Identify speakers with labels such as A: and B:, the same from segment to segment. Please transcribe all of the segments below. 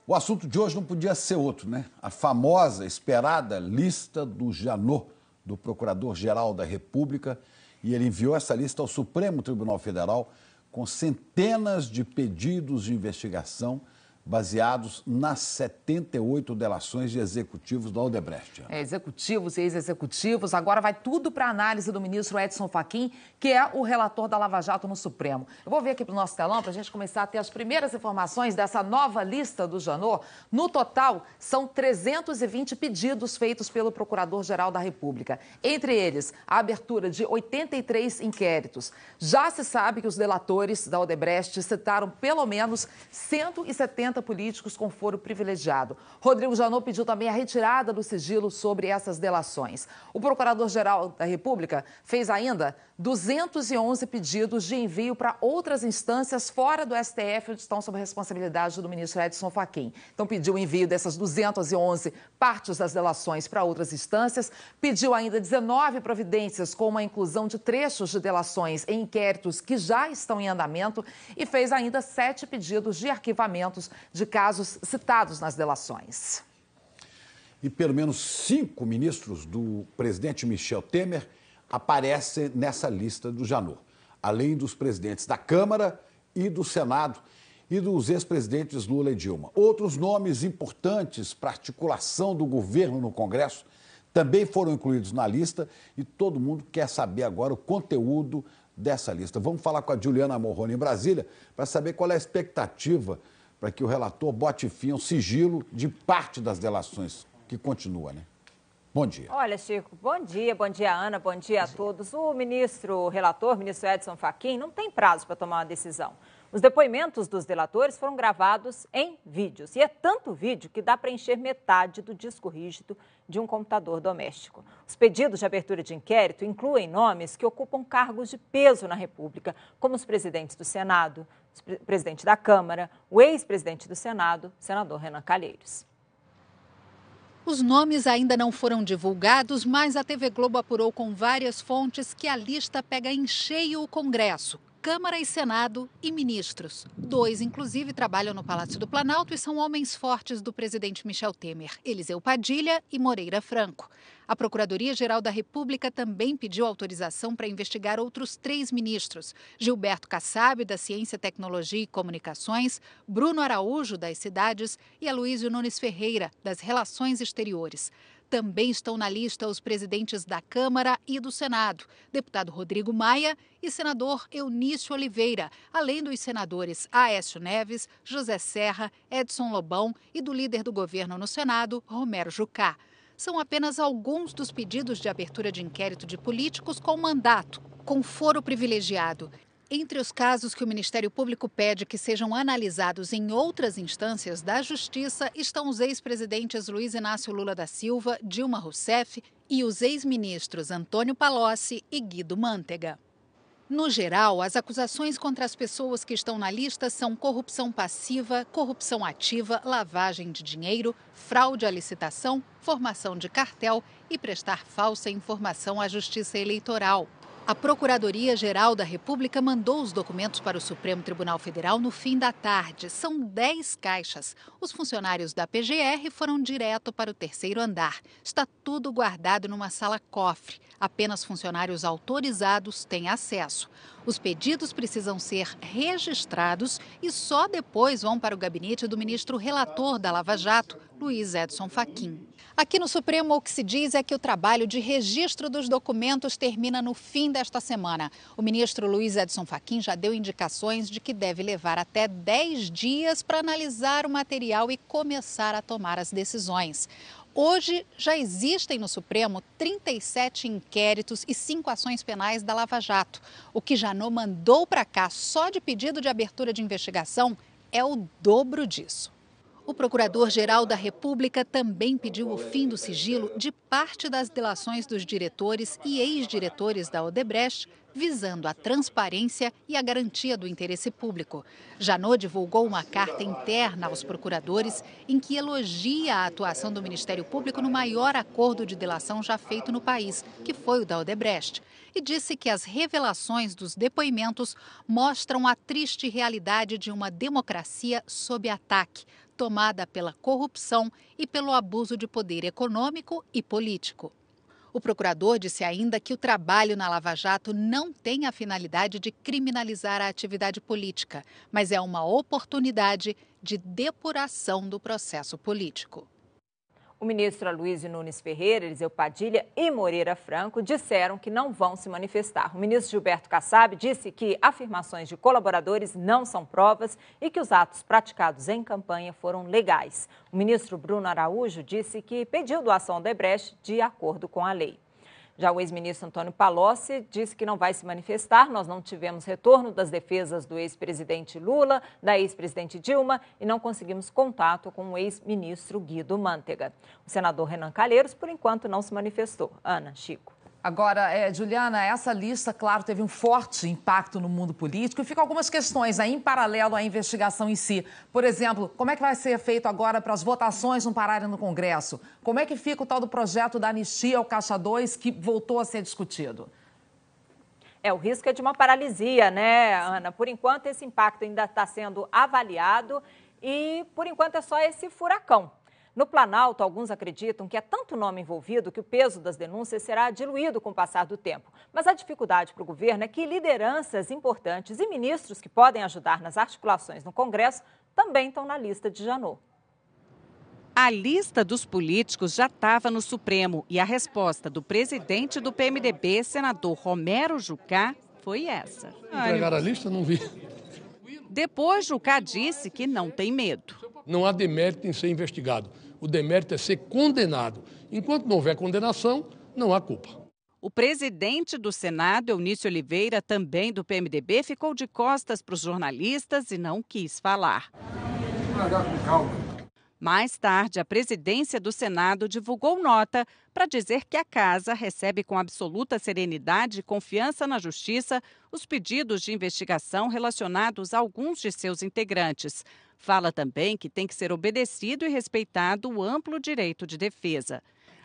A: O assunto de hoje não podia ser outro, né? A famosa, esperada lista do Janot, do Procurador-Geral da República, e ele enviou essa lista ao Supremo Tribunal Federal com centenas de pedidos de investigação baseados nas 78 delações de executivos da Odebrecht.
B: Executivos e ex-executivos, agora vai tudo para a análise do ministro Edson Fachin, que é o relator da Lava Jato no Supremo. Eu vou ver aqui para o nosso telão para a gente começar a ter as primeiras informações dessa nova lista do Janot. No total, são 320 pedidos feitos pelo Procurador-Geral da República. Entre eles, a abertura de 83 inquéritos. Já se sabe que os delatores da Odebrecht citaram pelo menos 170 políticos com foro privilegiado. Rodrigo Janot pediu também a retirada do sigilo sobre essas delações. O Procurador-Geral da República fez ainda 211 pedidos de envio para outras instâncias fora do STF, onde estão sob a responsabilidade do ministro Edson Fachin. Então, pediu o envio dessas 211 partes das delações para outras instâncias, pediu ainda 19 providências, como a inclusão de trechos de delações em inquéritos que já estão em andamento e fez ainda 7 pedidos de arquivamentos de casos citados nas delações.
A: E pelo menos 5 ministros do presidente Michel Temer aparecem nessa lista do Janot, além dos presidentes da Câmara e do Senado e dos ex-presidentes Lula e Dilma. Outros nomes importantes para articulação do governo no Congresso também foram incluídos na lista e todo mundo quer saber agora o conteúdo dessa lista. Vamos falar com a Juliana Morrone em Brasília para saber qual é a expectativa para que o relator bote fim ao sigilo de parte das delações, que continua, né? Bom dia.
C: Olha, Chico, bom dia, Ana, bom dia a todos. O ministro Edson Fachin, não tem prazo para tomar uma decisão. Os depoimentos dos delatores foram gravados em vídeos. E é tanto vídeo que dá para encher metade do disco rígido de um computador doméstico. Os pedidos de abertura de inquérito incluem nomes que ocupam cargos de peso na República, como os presidentes do Senado, o presidente da Câmara, o ex-presidente do Senado, senador Renan Calheiros.
D: Os nomes ainda não foram divulgados, mas a TV Globo apurou com várias fontes que a lista pega em cheio o Congresso, Câmara e Senado e ministros. 2, inclusive, trabalham no Palácio do Planalto e são homens fortes do presidente Michel Temer, Eliseu Padilha e Moreira Franco. A Procuradoria-Geral da República também pediu autorização para investigar outros 3 ministros: Gilberto Kassab, da Ciência, Tecnologia e Comunicações, Bruno Araújo, das Cidades, e Aloysio Nunes Ferreira, das Relações Exteriores. Também estão na lista os presidentes da Câmara e do Senado, deputado Rodrigo Maia e senador Eunício Oliveira, além dos senadores Aécio Neves, José Serra, Edson Lobão e do líder do governo no Senado, Romero Jucá. São apenas alguns dos pedidos de abertura de inquérito de políticos com mandato, com foro privilegiado. Entre os casos que o Ministério Público pede que sejam analisados em outras instâncias da Justiça estão os ex-presidentes Luiz Inácio Lula da Silva, Dilma Rousseff e os ex-ministros Antônio Palocci e Guido Mantega. No geral, as acusações contra as pessoas que estão na lista são corrupção passiva, corrupção ativa, lavagem de dinheiro, fraude à licitação, formação de cartel e prestar falsa informação à Justiça Eleitoral. A Procuradoria-Geral da República mandou os documentos para o Supremo Tribunal Federal no fim da tarde. São 10 caixas. Os funcionários da PGR foram direto para o 3º andar. Está tudo guardado numa sala-cofre. Apenas funcionários autorizados têm acesso. Os pedidos precisam ser registrados e só depois vão para o gabinete do ministro relator da Lava Jato, Luiz Edson Fachin. Aqui no Supremo, o que se diz é que o trabalho de registro dos documentos termina no fim desta semana. O ministro Luiz Edson Fachin já deu indicações de que deve levar até 10 dias para analisar o material e começar a tomar as decisões. Hoje, já existem no Supremo 37 inquéritos e 5 ações penais da Lava Jato. O que Janot mandou para cá só de pedido de abertura de investigação é o dobro disso. O Procurador-Geral da República também pediu o fim do sigilo de parte das delações dos diretores e ex-diretores da Odebrecht, visando a transparência e a garantia do interesse público. Janot divulgou uma carta interna aos procuradores em que elogia a atuação do Ministério Público no maior acordo de delação já feito no país, que foi o da Odebrecht, e disse que as revelações dos depoimentos mostram a triste realidade de uma democracia sob ataque. tomada pela corrupção e pelo abuso de poder econômico e político. O procurador disse ainda que o trabalho na Lava Jato não tem a finalidade de criminalizar a atividade política, mas é uma oportunidade de depuração do processo político.
C: O ministro Aloysio Nunes Ferreira, Eliseu Padilha e Moreira Franco disseram que não vão se manifestar. O ministro Gilberto Kassab disse que afirmações de colaboradores não são provas e que os atos praticados em campanha foram legais. O ministro Bruno Araújo disse que pediu doação ao Odebrecht de acordo com a lei. Já o ex-ministro Antônio Palocci disse que não vai se manifestar. Nós não tivemos retorno das defesas do ex-presidente Lula, da ex-presidente Dilma e não conseguimos contato com o ex-ministro Guido Mantega. O senador Renan Calheiros, por enquanto, não se manifestou. Ana, Chico.
B: Agora, Juliana, essa lista, claro, teve um forte impacto no mundo político e ficam algumas questões aí em paralelo à investigação em si. Por exemplo, como é que vai ser feito agora para as votações não pararem no Congresso? Como é que fica o tal do projeto da anistia ao Caixa 2 que voltou a ser discutido?
C: O risco é de uma paralisia, né, Ana? Por enquanto, esse impacto ainda está sendo avaliado e, por enquanto, é só esse furacão. No Planalto, alguns acreditam que é tanto nome envolvido que o peso das denúncias será diluído com o passar do tempo. Mas a dificuldade para o governo é que lideranças importantes e ministros que podem ajudar nas articulações no Congresso também estão na lista de Janot.
E: A lista dos políticos já estava no Supremo e a resposta do presidente do PMDB, senador Romero Jucá, foi essa.
F: Entregaram a lista? Não vi.
E: Depois, Jucá disse que não tem medo.
F: Não há demérito em ser investigado. O demérito é ser condenado. Enquanto não houver condenação, não há culpa.
E: O presidente do Senado, Eunício Oliveira, também do PMDB, ficou de costas para os jornalistas e não quis falar. Mais tarde, a presidência do Senado divulgou nota para dizer que a casa recebe com absoluta serenidade e confiança na Justiça os pedidos de investigação relacionados a alguns de seus integrantes. Fala também que tem que ser obedecido e respeitado o amplo direito de defesa.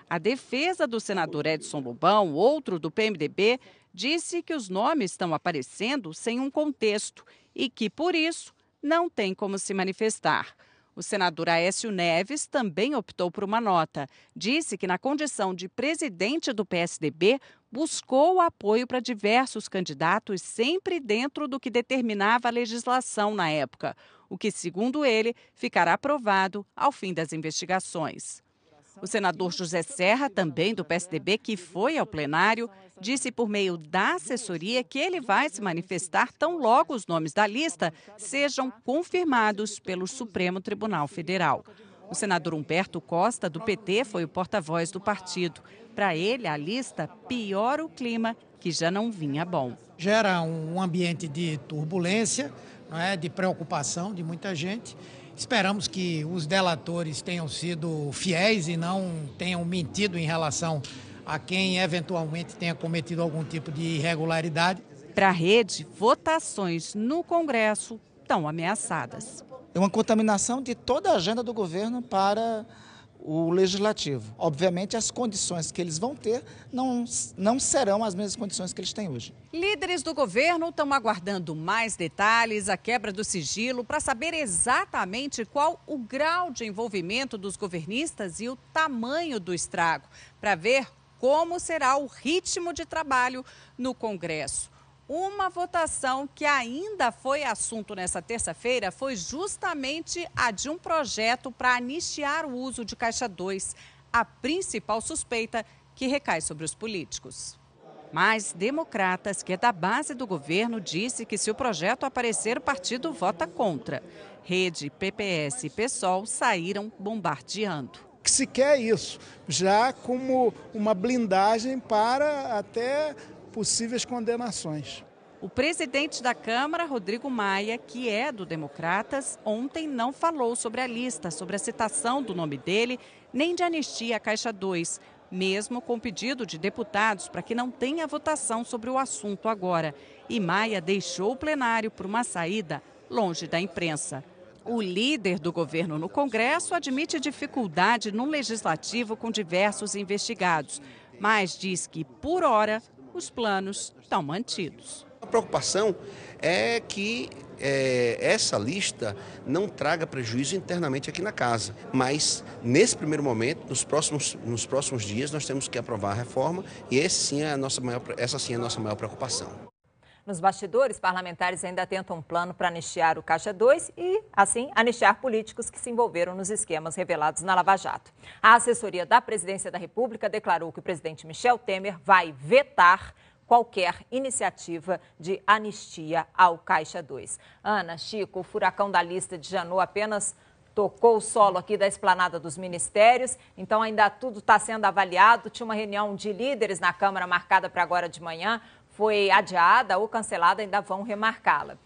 E: A defesa do senador Edson Lobão, outro do PMDB, disse que os nomes estão aparecendo sem um contexto e que, por isso, não tem como se manifestar. O senador Aécio Neves também optou por uma nota. Disse que, na condição de presidente do PSDB, buscou apoio para diversos candidatos, sempre dentro do que determinava a legislação na época, o que, segundo ele, ficará aprovado ao fim das investigações. O senador José Serra, também do PSDB, que foi ao plenário, disse por meio da assessoria que ele vai se manifestar tão logo os nomes da lista sejam confirmados pelo Supremo Tribunal Federal. O senador Humberto Costa, do PT, foi o porta-voz do partido. Para ele, a lista piora o clima, que já não vinha bom.
G: Gera um ambiente de turbulência, não é? De preocupação de muita gente. Esperamos que os delatores tenham sido fiéis e não tenham mentido em relação a quem eventualmente tenha cometido algum tipo de irregularidade.
E: Para a rede, votações no Congresso estão ameaçadas.
H: É uma contaminação de toda a agenda do governo para o legislativo. Obviamente, as condições que eles vão ter não serão as mesmas condições que eles têm hoje.
E: Líderes do governo estão aguardando mais detalhes, a quebra do sigilo, para saber exatamente qual o grau de envolvimento dos governistas e o tamanho do estrago, para ver como será o ritmo de trabalho no Congresso. Uma votação que ainda foi assunto nessa terça-feira foi justamente a de um projeto para anistiar o uso de Caixa 2, a principal suspeita que recai sobre os políticos. Mas Democratas, que é da base do governo, disse que se o projeto aparecer, o partido vota contra. Rede, PPS e PSOL saíram bombardeando.
I: Que se quer isso, já como uma blindagem para até possíveis condenações.
E: O presidente da Câmara, Rodrigo Maia, que é do Democratas, ontem não falou sobre a lista, sobre a citação do nome dele, nem de anistia à Caixa 2, mesmo com pedido de deputados para que não tenha votação sobre o assunto agora. E Maia deixou o plenário por uma saída longe da imprensa. O líder do governo no Congresso admite dificuldade no legislativo com diversos investigados, mas diz que, por hora, os planos estão mantidos.
J: A preocupação é que essa lista não traga prejuízo internamente aqui na casa. Mas, nesse primeiro momento, nos próximos dias, nós temos que aprovar a reforma e essa sim é a nossa maior preocupação.
C: Nos bastidores, parlamentares ainda tentam um plano para anistiar o Caixa 2 e, assim, anistiar políticos que se envolveram nos esquemas revelados na Lava Jato. A assessoria da Presidência da República declarou que o presidente Michel Temer vai vetar qualquer iniciativa de anistia ao Caixa 2. Ana, Chico, o furacão da lista de Janot apenas tocou o solo aqui da esplanada dos ministérios, então ainda tudo está sendo avaliado. Tinha uma reunião de líderes na Câmara marcada para agora de manhã, foi adiada ou cancelada, ainda vão remarcá-la.